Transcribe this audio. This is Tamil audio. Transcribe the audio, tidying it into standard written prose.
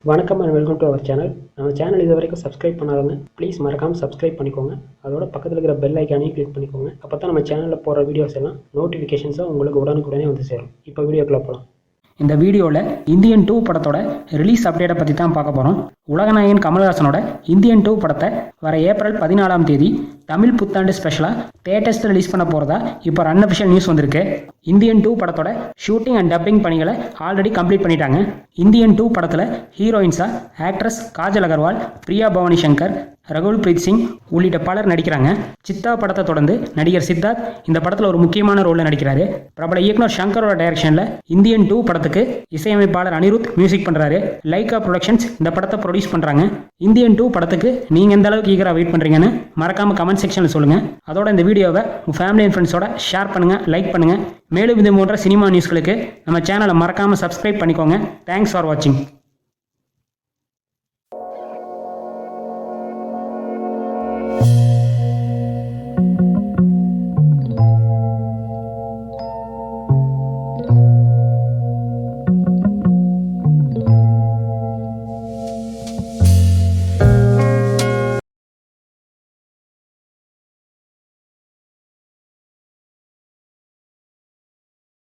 வணக்கம் and welcome to our channel. நம்ம சேனல் இது வரைக்கும் சப்ஸ்கிரைப் பண்ணாதவங்க ப்ளீஸ் மறக்காமல் சப்ஸ்கிரைப் பண்ணிக்கோங்க. அதோட பக்கத்தில் இருக்கிற பெல் ஐக்கானையும் கிளிக் பண்ணிக்கோங்க. அப்போ தான் நம்ம சேனலில் போகிற வீடியோஸ் எல்லாம் நோட்டிஃபிகேஷன்ஸாக உங்களுக்கு உடனுக்குடனே வந்து சேரும். இப்போ வீடியோக்குள்ளே போகலாம். இந்த வீடியோவில் இந்தியன் 2 படத்தோட ரிலீஸ் அப்டேட்டை பற்றி தான் பார்க்க போகிறோம். உலகநாயகன் கமல்ஹாசனோட இந்தியன் 2 படத்தை வர ஏப்ரல் 14 தமிழ் புத்தாண்டு ஸ்பெஷலாக தேட்டர்ஸில் ரிலீஸ் பண்ண போகிறதா இப்போ அன்அஃபிஷியல் நியூஸ் வந்திருக்கு. இந்தியன் 2 படத்தோட ஷூட்டிங் அண்ட் டப்பிங் பணிகளை ஆல்ரெடி கம்ப்ளீட் பண்ணிட்டாங்க. இந்தியன் 2 படத்தில் ஹீரோயின்ஸாக ஆக்ட்ரஸ் காஜல் அகர்வால், பிரியா பவானி சங்கர், ரகுல் பிரீத் சிங் உள்ளிட்ட பலர் நடிக்கிறாங்க. சித்தா படத்தை தொடர்ந்து நடிகர் சித்தார்த் இந்த படத்தில் ஒரு முக்கியமான ரோலில் நடிக்கிறாரு. பிரபல இயக்குனர் சங்கரோட டைரக்ஷனில் இந்தியன் 2 படத்துக்கு இசையமைப்பாளர் அனிருத் மியூசிக் பண்ணுறாரு. லைகா ப்ரொடக்ஷன்ஸ் இந்த படத்தை ப்ரொடியூஸ் பண்ணுறாங்க. இந்தியன் 2 படத்துக்கு நீங்கள் எந்த அளவுக்கு ஈகராக வெயிட் பண்ணுறீங்கன்னு மறக்காமல் கமெண்ட் செக்ஷனில் சொல்லுங்கள். அதோட இந்த வீடியோவை உங்கள் ஃபேமிலி அண்ட் ஃப்ரெண்ட்ஸோட ஷேர் பண்ணுங்கள், லைக் பண்ணுங்கள். மேலும் இது போன்ற சினிமா நியூஸ்களுக்கு நம்ம சேனலை மறக்காமல் சப்ஸ்கிரைப் பண்ணிக்கோங்க. தேங்க்ஸ் ஃபார் வாட்சிங்.